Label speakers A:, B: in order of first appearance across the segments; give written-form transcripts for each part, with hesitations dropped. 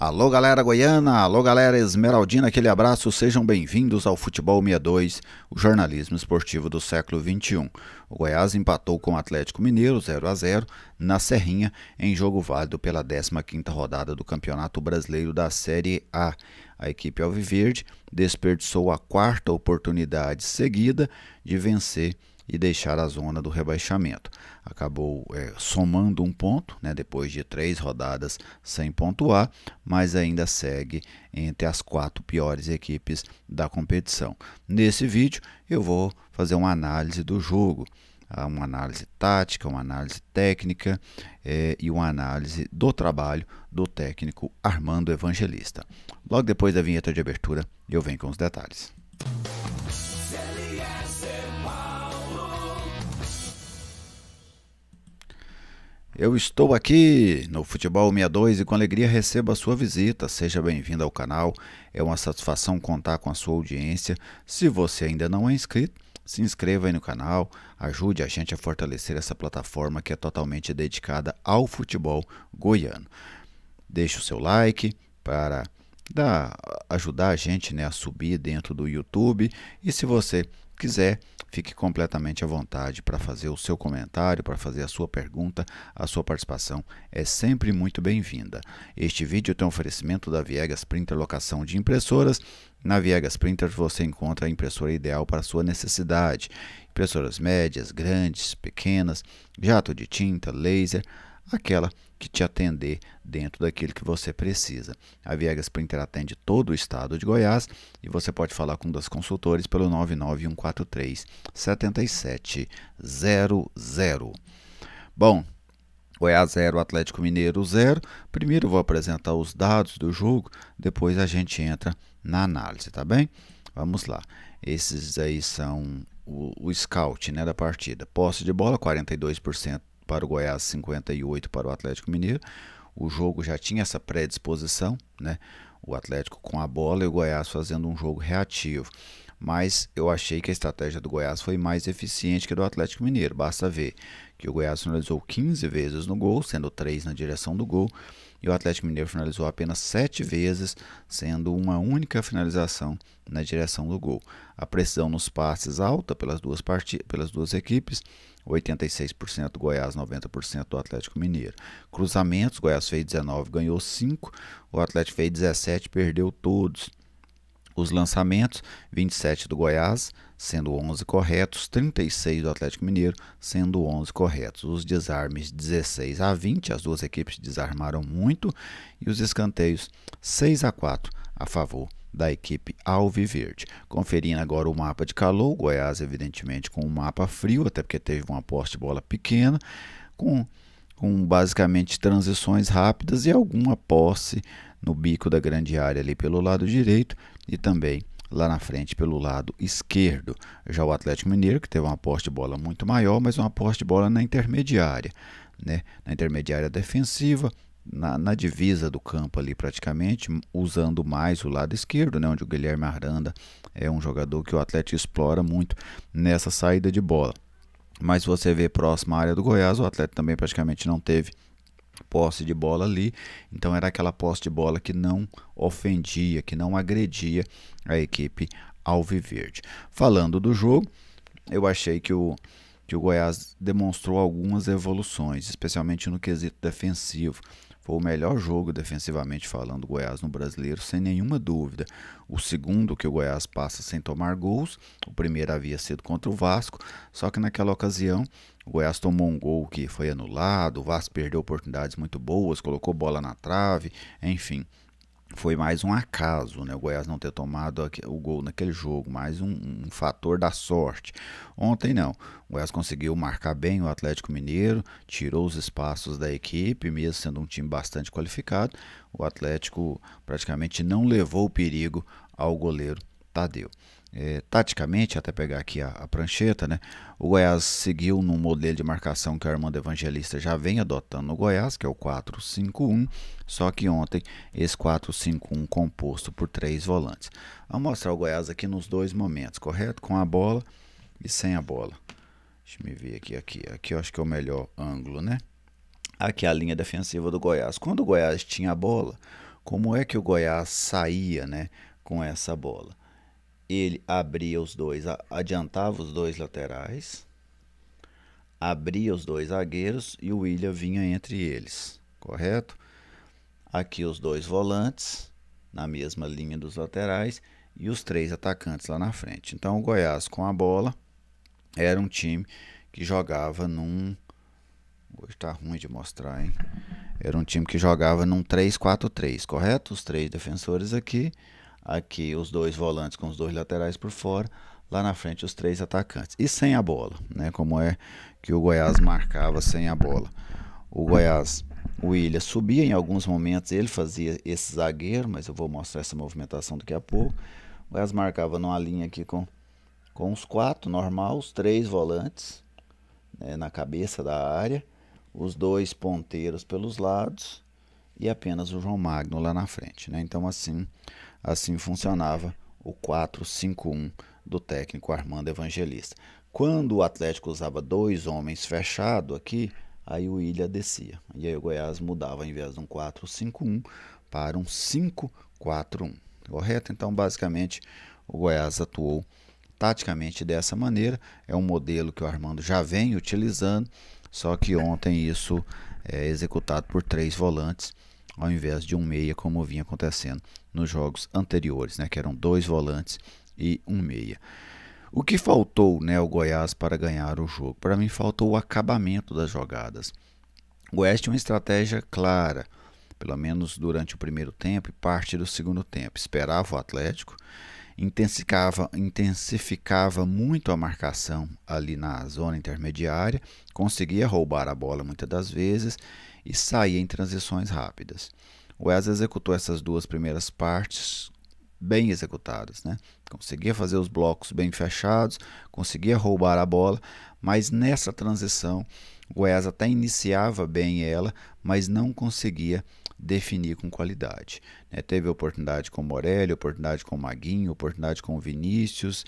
A: Alô galera goiana, alô galera esmeraldina, aquele abraço, sejam bem-vindos ao Futebol 62, o jornalismo esportivo do século XXI. O Goiás empatou com o Atlético Mineiro 0-0 na Serrinha em jogo válido pela 15ª rodada do Campeonato Brasileiro da Série A. A equipe alviverde desperdiçou a quarta oportunidade seguida de vencer e deixar a zona do rebaixamento. Acabou somando um ponto, depois de 3 rodadas sem pontuar, mas ainda segue entre as 4 piores equipes da competição. Nesse vídeo eu vou fazer uma análise do jogo, uma análise tática, uma análise técnica e uma análise do trabalho do técnico Armando Evangelista. Logo depois da vinheta de abertura eu venho com os detalhes. Eu estou aqui no Futebol 62 e com alegria recebo a sua visita. Seja bem-vindo ao canal, é uma satisfação contar com a sua audiência. Se você ainda não é inscrito, se inscreva aí no canal, ajude a gente a fortalecer essa plataforma que é totalmente dedicada ao futebol goiano. Deixe o seu like para ajudar a gente a subir dentro do YouTube, e se você quiser, fique completamente à vontade para fazer o seu comentário, para fazer a sua pergunta. A sua participação é sempre muito bem-vinda. Este vídeo tem um oferecimento da Viegas Printer Locação de Impressoras. Na Viegas Printer você encontra a impressora ideal para a sua necessidade. Impressoras médias, grandes, pequenas, jato de tinta, laser, aquela que te atender dentro daquilo que você precisa. A Viegas Printer atende todo o estado de Goiás e você pode falar com um dos consultores pelo 99143-7700. Bom, Goiás 0, Atlético Mineiro 0. Primeiro eu vou apresentar os dados do jogo, depois a gente entra na análise, tá bem? Vamos lá. Esses aí são o scout da partida. Posse de bola, 42% para o Goiás, 58% para o Atlético Mineiro. O jogo já tinha essa predisposição, o Atlético com a bola e o Goiás fazendo um jogo reativo. Mas eu achei que a estratégia do Goiás foi mais eficiente que a do Atlético Mineiro. Basta ver que o Goiás finalizou 15 vezes no gol, sendo 3 na direção do gol, e o Atlético Mineiro finalizou apenas 7 vezes, sendo uma única finalização na direção do gol. A precisão nos passes alta pelas duas equipes, 86% do Goiás, 90% do Atlético Mineiro. Cruzamentos, Goiás fez 19, ganhou 5, o Atlético fez 17, perdeu todos. Os lançamentos, 27 do Goiás, sendo 11 corretos, 36 do Atlético Mineiro, sendo 11 corretos. Os desarmes, 16-20, as duas equipes desarmaram muito, e os escanteios, 6-4 a favor da equipe alviverde. Conferindo agora o mapa de calor, o Goiás evidentemente com um mapa frio, até porque teve uma posse de bola pequena, com basicamente transições rápidas e alguma posse no bico da grande área ali pelo lado direito e também lá na frente pelo lado esquerdo. Já o Atlético Mineiro, que teve uma posse de bola muito maior, mas uma posse de bola na intermediária, na intermediária defensiva, na divisa do campo ali praticamente, usando mais o lado esquerdo, onde o Guilherme Aranda é um jogador que o Atlético explora muito nessa saída de bola. Mas você vê próximo à área do Goiás, o Atlético também praticamente não teve posse de bola ali, então era aquela posse de bola que não ofendia, que não agredia a equipe alviverde. Falando do jogo, eu achei que o Goiás demonstrou algumas evoluções, especialmente no quesito defensivo. Foi o melhor jogo defensivamente falando do Goiás no Brasileiro, sem nenhuma dúvida. O segundo que o Goiás passa sem tomar gols, o primeiro havia sido contra o Vasco, só que naquela ocasião o Goiás tomou um gol que foi anulado, o Vasco perdeu oportunidades muito boas, colocou bola na trave, enfim. Foi mais um acaso, o Goiás não ter tomado o gol naquele jogo, mais um fator da sorte. Ontem não, o Goiás conseguiu marcar bem o Atlético Mineiro, tirou os espaços da equipe, mesmo sendo um time bastante qualificado, o Atlético praticamente não levou o perigo ao goleiro Tadeu. Taticamente, até pegar aqui a prancheta, o Goiás seguiu num modelo de marcação que o Armando Evangelista já vem adotando no Goiás, que é o 4-5-1, só que ontem esse 4-5-1 composto por 3 volantes. Vamos mostrar o Goiás aqui nos dois momentos, correto? Com a bola e sem a bola. Deixa eu me ver aqui eu acho que é o melhor ângulo, Aqui a linha defensiva do Goiás. Quando o Goiás tinha a bola, Como é que o Goiás saía, né, com essa bola? Ele abria os dois, adiantava os dois laterais, abria os dois zagueiros e o William vinha entre eles, correto? Aqui os dois volantes, na mesma linha dos laterais, e os três atacantes lá na frente. Então o Goiás com a bola era um time que jogava num. Hoje tá ruim de mostrar, hein? Era um time que jogava num 3-4-3, correto? Os três defensores aqui. Aqui os dois volantes com os dois laterais por fora. Lá na frente os três atacantes. E sem a bola, né? Como é que o Goiás marcava sem a bola. O Goiás, o William subia em alguns momentos, ele fazia esse zagueiro, mas eu vou mostrar essa movimentação daqui a pouco. O Goiás marcava numa linha aqui com os quatro, normal, os três volantes, né, na cabeça da área, os dois ponteiros pelos lados e apenas o João Magno lá na frente, né? Então assim funcionava o 4-5-1 do técnico Armando Evangelista. Quando o Atlético usava dois homens fechados aqui, aí o William descia. E aí o Goiás mudava, ao invés de um 4-5-1 para um 5-4-1. Correto? Então, basicamente, o Goiás atuou taticamente dessa maneira. É um modelo que o Armando já vem utilizando, só que ontem isso é executado por três volantes, ao invés de um meia, como vinha acontecendo nos jogos anteriores, né, que eram dois volantes e um meia. O que faltou, né, ao Goiás para ganhar o jogo? Para mim faltou o acabamento das jogadas. O Goiás tinha uma estratégia clara, pelo menos durante o primeiro tempo e parte do segundo tempo. Esperava o Atlético, intensificava muito a marcação ali na zona intermediária, conseguia roubar a bola muitas das vezes e saía em transições rápidas. O Goiás executou essas duas primeiras partes bem executadas, né? Conseguia fazer os blocos bem fechados, conseguia roubar a bola, mas nessa transição o Goiás até iniciava bem ela, mas não conseguia definir com qualidade, né? Teve oportunidade com o Morelli, oportunidade com o Maguinho, oportunidade com o Vinícius,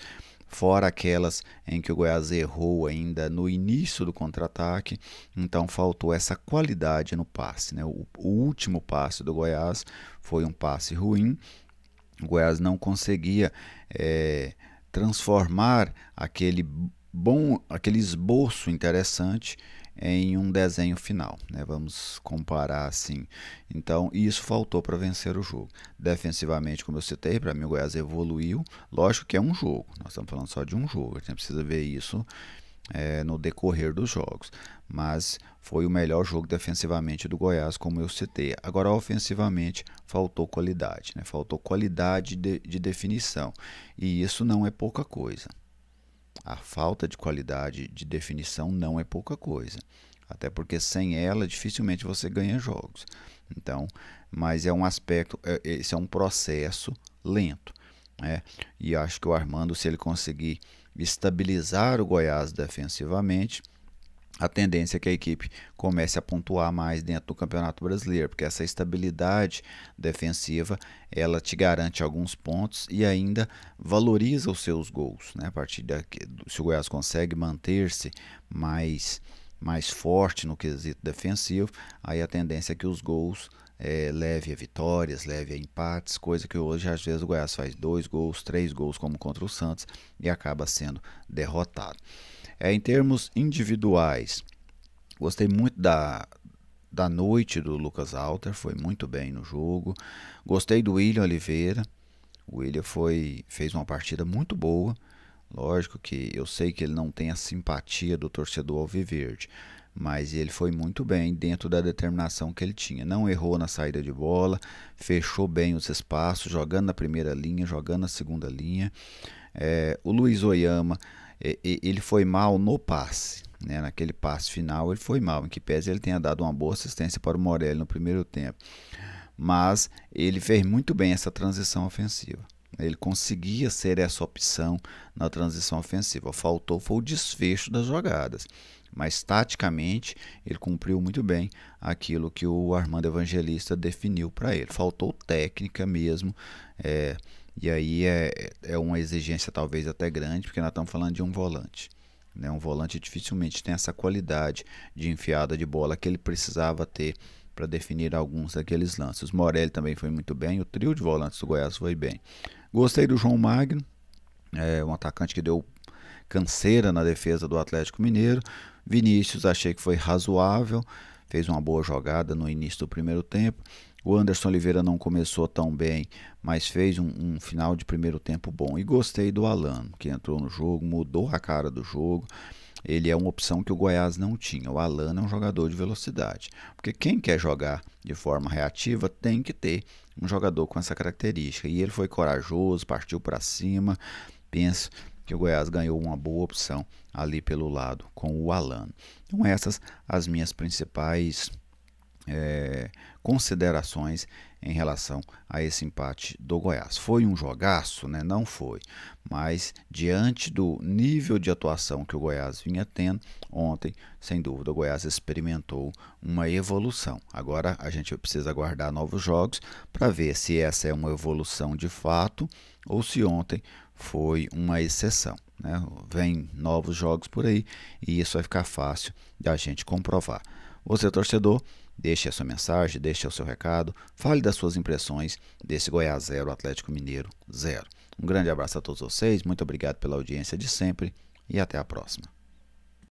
A: fora aquelas em que o Goiás errou ainda no início do contra-ataque, então faltou essa qualidade no passe, né? O último passe do Goiás foi um passe ruim. O Goiás não conseguia transformar aquele esboço interessante em um desenho final, né? Vamos comparar assim. Então, isso faltou para vencer o jogo. Defensivamente, como eu citei, para mim o Goiás evoluiu. Lógico que é um jogo, nós estamos falando só de um jogo, a gente precisa ver isso no decorrer dos jogos. Mas foi o melhor jogo defensivamente do Goiás, como eu citei. Agora, ofensivamente, faltou qualidade, né? Faltou qualidade de definição. E isso não é pouca coisa. A falta de qualidade de definição não é pouca coisa. Até porque sem ela dificilmente você ganha jogos. Então, mas é um aspecto, esse é um processo lento, né? E acho que o Armando, se ele conseguir estabilizar o Goiás defensivamente, a tendência é que a equipe comece a pontuar mais dentro do Campeonato Brasileiro, porque essa estabilidade defensiva, ela te garante alguns pontos e ainda valoriza os seus gols, né? A partir daqui, se o Goiás consegue manter-se mais forte no quesito defensivo, aí a tendência é que os gols leve a vitórias, leve a empates, coisa que hoje às vezes o Goiás faz 2 gols, 3 gols como contra o Santos e acaba sendo derrotado. Em termos individuais, gostei muito da noite do Lucas Alter, foi muito bem no jogo. Gostei do William Oliveira, o William fez uma partida muito boa. Lógico que eu sei que ele não tem a simpatia do torcedor alviverde, mas ele foi muito bem dentro da determinação que ele tinha. Não errou na saída de bola, fechou bem os espaços, jogando na primeira linha, jogando na segunda linha. O Luiz Oyama, ele foi mal no passe, né? Naquele passe final ele foi mal, em que pese ele tenha dado uma boa assistência para o Morelli no primeiro tempo, mas ele fez muito bem essa transição ofensiva. Ele conseguia ser essa opção na transição ofensiva. Faltou foi o desfecho das jogadas, mas taticamente ele cumpriu muito bem aquilo que o Armando Evangelista definiu para ele. Faltou técnica mesmo, e aí é uma exigência talvez até grande, porque nós estamos falando de um volante, né? Um volante dificilmente tem essa qualidade de enfiada de bola que ele precisava ter para definir alguns daqueles lances. O Morelli também foi muito bem, o trio de volantes do Goiás foi bem. Gostei do João Magno, um atacante que deu canseira na defesa do Atlético Mineiro. Vinícius achei que foi razoável, fez uma boa jogada no início do primeiro tempo. O Anderson Oliveira não começou tão bem, mas fez um final de primeiro tempo bom. E gostei do Alan, que entrou no jogo, mudou a cara do jogo. Ele é uma opção que o Goiás não tinha. O Alan é um jogador de velocidade. Porque quem quer jogar de forma reativa tem que ter um jogador com essa característica. E ele foi corajoso, partiu para cima. Penso que o Goiás ganhou uma boa opção ali pelo lado com o Alan. Então essas as minhas principais considerações em relação a esse empate do Goiás. Foi um jogaço, né? Não foi, mas diante do nível de atuação que o Goiás vinha tendo ontem, sem dúvida o Goiás experimentou uma evolução. Agora a gente precisa aguardar novos jogos para ver se essa é uma evolução de fato ou se ontem foi uma exceção, né? Vem novos jogos por aí e isso vai ficar fácil da gente comprovar. Você, torcedor, deixe a sua mensagem, deixe o seu recado, fale das suas impressões desse Goiás 0, Atlético Mineiro 0. Um grande abraço a todos vocês, muito obrigado pela audiência de sempre e até a próxima.